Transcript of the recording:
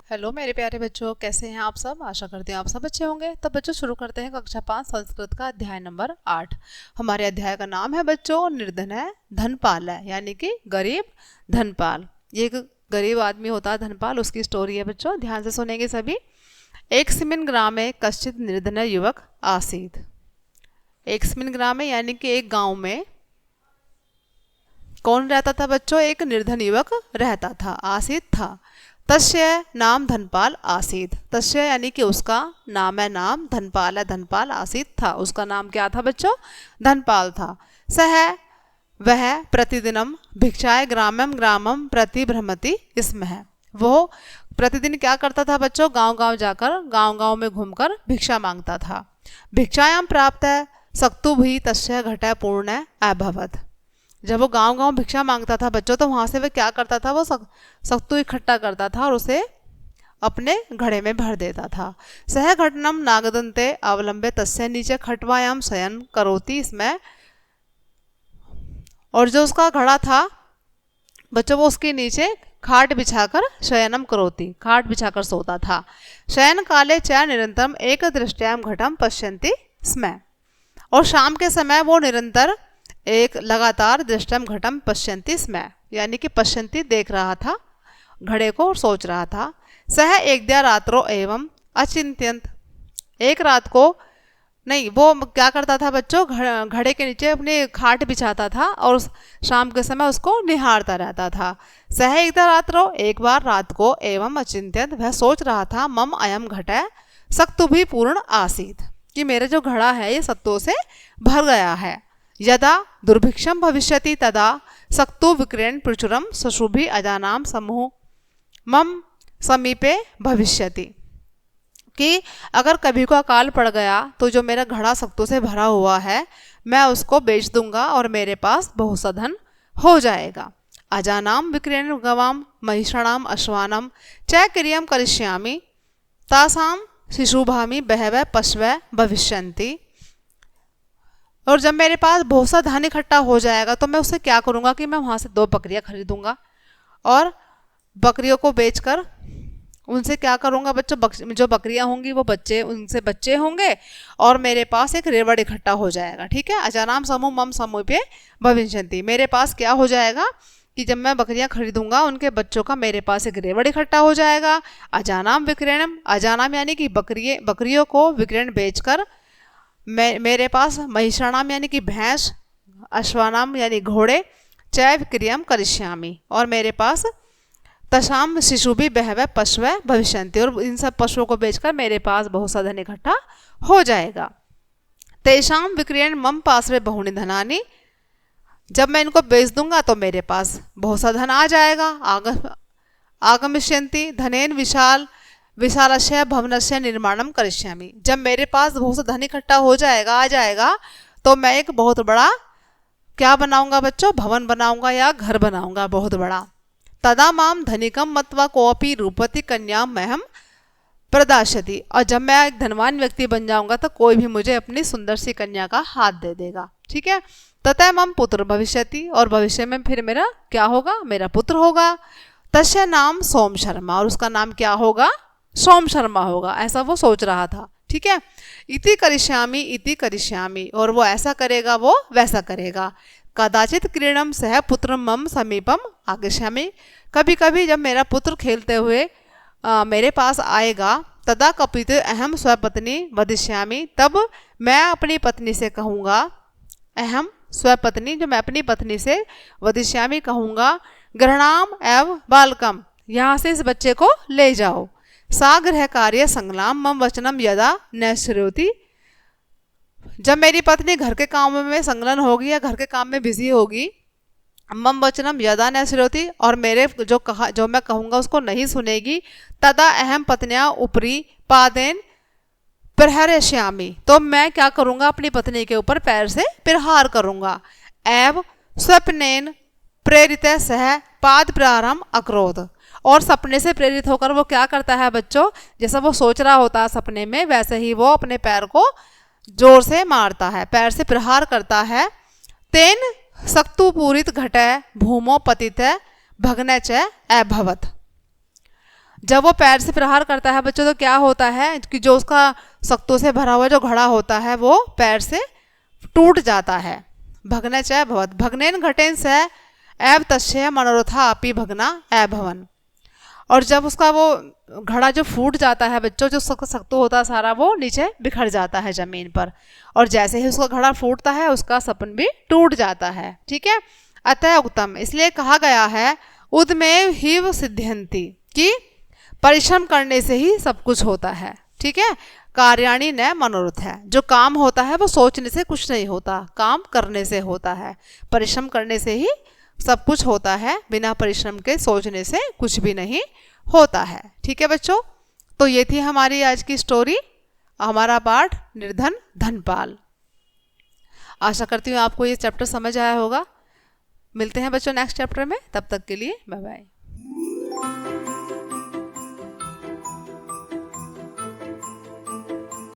Hello मेरे प्यारे बच्चों, कैसे हैं आप सब। आशा करते हैं आप सब अच्छे होंगे। तो बच्चों शुरू करते हैं कक्षा 5 संस्कृत का अध्याय नंबर 8। हमारे अध्याय का नाम है बच्चों निर्धनय धनपालय, यानी कि गरीब धनपाल। ये एक गरीब आदमी होता है धनपाल, उसकी स्टोरी है बच्चों, ध्यान से सुनेंगे सभी। एकस्मिन् ग्रामे कश्चित् निर्धनः युवक आसीत्। एकस्मिन् ग्रामे यानी कि एक गांव में कौन रहता था बच्चों? एक निर्धन युवक रहता था, आसीत था। तस्य नाम धनपाल आसीत। तस्य यानी कि उसका नाम है, नाम धनपाल है, धनपाल आसीत था, उसका नाम क्या था बच्चों? धनपाल था। सह वह प्रतिदिनम भिक्षाय ग्रामम ग्रामम प्रति भ्रमति स्म है। वो प्रतिदिन क्या करता था बच्चों? गांव गांव जाकर, गांव गांव में घूमकर भिक्षा मांगता था। भिक्षायाम प्राप्त सक्तु भी तस्य घटय पूर्ण अभवत। जब वो गांव गांव भिक्षा मांगता था बच्चों, तो वहां से वह क्या करता था? वो सख्तु इकट्ठा करता था और उसे अपने घड़े में भर देता था। सह घटनम नागदंते अवलंबे तस्य नीचे खटवायाम शयन करोति इसमें। और जो उसका घड़ा था बच्चों, वो उसके नीचे खाट बिछाकर शयनम करोति, खाट बिछाकर सोता था। शयन काले च निरंतरम एक दृष्टियाम घटम पश्यन्ति स्म। और शाम के समय वो निरंतर एक लगातार दृष्टम घटम पश्यन्ति स्म, यानी कि पश्यन्ति देख रहा था घड़े को और सोच रहा था। सह एक दिया रात्रो एवं अचिंत्यंत। एक रात को नहीं, वो क्या करता था बच्चों? घड़े के नीचे अपनी खाट बिछाता था और शाम के समय उसको निहारता रहता था। सह एक दिया रात्रो, एक बार रात को, एवं अचिंत्यंत वह सोच रहा था, मम अयम घटय सक्तु भी पूर्ण आसीत, कि मेरा जो घड़ा है ये सत्तों से भर गया है। यदा दुर्भिक्षम भविष्यति तदा सक्तु विक्रयण प्रचुरम सशुभि अजानाम समूह मम समीपे भविष्यति। कि अगर कभी को अकाल पड़ गया तो जो मेरा घड़ा सक्तों से भरा हुआ है मैं उसको बेच दूंगा और मेरे पास बहुत सा धन हो जाएगा। अजानाम विक्रयण गवाम महिषाणाम अश्वानम च क्रियम करिष्यामि तासाम शिशुभामि बहवः पशवः भविष्यन्ति। और जब मेरे पास बहुत सा धन इकट्ठा हो जाएगा तो मैं उससे क्या करूँगा कि मैं वहाँ से 2 बकरियाँ खरीदूंगा और बकरियों को बेचकर उनसे क्या करूँगा बच्चों? जो बकरियाँ होंगी वो बच्चे, उनसे बच्चे होंगे और मेरे पास एक रेवड़ इकट्ठा हो जाएगा। ठीक है। अजानाम समूह मम समूह पे भविष्यन्ति। मेरे पास क्या हो जाएगा कि जब मैं बकरियाँ खरीदूंगा उनके बच्चों का मेरे पास एक रेवड़ इकट्ठा हो जाएगा। अजानाम विक्रयणम, अजानाम यानी कि बकरियों को विक्रयण बेचकर मेरे पास महिषाणाम यानी कि भैंस, अश्वानाम यानी घोड़े, चैव क्रियम करिष्यामि और मेरे पास तशाम शिशु भी बहवः पशवः भविष्यन्ति और इन सब पशुओं को बेचकर मेरे पास बहुत सा धन इकट्ठा हो जाएगा। तेषाम विक्रयण मम पार्श्वे बहुनि धनानि। जब मैं इनको बेच दूंगा तो मेरे पास बहुत सा धन आ जाएगा। आगमिष्यन्ति धनेन विशालस्य भवनस्य निर्माणम करिष्यामि। जब मेरे पास बहुत सा धन इकट्ठा हो जाएगा, आ जाएगा, तो मैं एक बहुत बड़ा क्या बनाऊंगा बच्चों? भवन बनाऊंगा या घर बनाऊंगा बहुत बड़ा। तदा माम धनिकम मत्वा कोपी रूपति कन्याम महम प्रदाशति। और जब मैं एक धनवान व्यक्ति बन जाऊंगा तो कोई भी मुझे अपनी सुंदर सी कन्या का हाथ दे देगा। ठीक है। तथा मम पुत्र भविष्यति और भविष्य में फिर मेरा क्या होगा? मेरा पुत्र होगा। तस्य नाम सोम शर्मा और उसका नाम क्या होगा? सोम शर्मा होगा। ऐसा वो सोच रहा था। ठीक है। इति करिष्यामि और वो ऐसा करेगा, वो वैसा करेगा। कदाचित क्रीडम सह पुत्र मम समीपम आगमिष्यामि। कभी कभी जब मेरा पुत्र खेलते हुए मेरे पास आएगा, तदा कपित अहम स्वपत्नी वदिष्यामि, तब मैं अपनी पत्नी से कहूँगा, अहम स्वपत्नी जो मैं अपनी पत्नी से वदिष्यामि कहूँगा, ग्रहणाम एव बालकम, यहाँ से इस बच्चे को ले जाओ। सा गृह कार्य संगलाम मम वचनम यदा न श्रोति। जब मेरी पत्नी घर के काम में संलग्न होगी या घर के काम में बिजी होगी, मम वचनम यदा न श्रोति और मेरे जो मैं कहूँगा उसको नहीं सुनेगी, तदा अहम पत्निया ऊपरी पादेन प्रहरश्यामि, तो मैं क्या करूँगा? अपनी पत्नी के ऊपर पैर से प्रहार करूँगा। एव स्वप्नेन प्रेरित सह पाद प्रारंभ अक्रोध। और सपने से प्रेरित होकर वो क्या करता है बच्चों? जैसा वो सोच रहा होता है सपने में, वैसे ही वो अपने पैर को जोर से मारता है, पैर से प्रहार करता है। तेन सक्तु पूरित घटय भूमो पतित भग्न च अभवत। जब वो पैर से प्रहार करता है बच्चों तो क्या होता है कि जो उसका शक्तों से भरा हुआ जो घड़ा होता है वो पैर से टूट जाता है। भग्न च भवत भग्नेन घटेन स एव तस्य मनोरथा अपि भग्ना एभवन। और जब उसका वो घड़ा जो फूट जाता है बच्चों, जो शक्तो होता है सारा वो नीचे बिखर जाता है जमीन पर, और जैसे ही उसका घड़ा फूटता है उसका सपन भी टूट जाता है। ठीक है, अतः उत्तम, इसलिए कहा गया है उद्मेव हिव सिद्ध्यंति, कि परिश्रम करने से ही सब कुछ होता है। ठीक है, कार्याणि न मनोरथ है, जो काम होता है वो सोचने से कुछ नहीं होता, काम करने से होता है। परिश्रम करने से ही सब कुछ होता है, बिना परिश्रम के सोचने से कुछ भी नहीं होता है। ठीक है बच्चों, तो ये थी हमारी आज की स्टोरी, हमारा पाठ निर्धन धनपाल। आशा करती हूँ आपको ये चैप्टर समझ आया होगा। मिलते हैं बच्चों नेक्स्ट चैप्टर में, तब तक के लिए बाय बाय।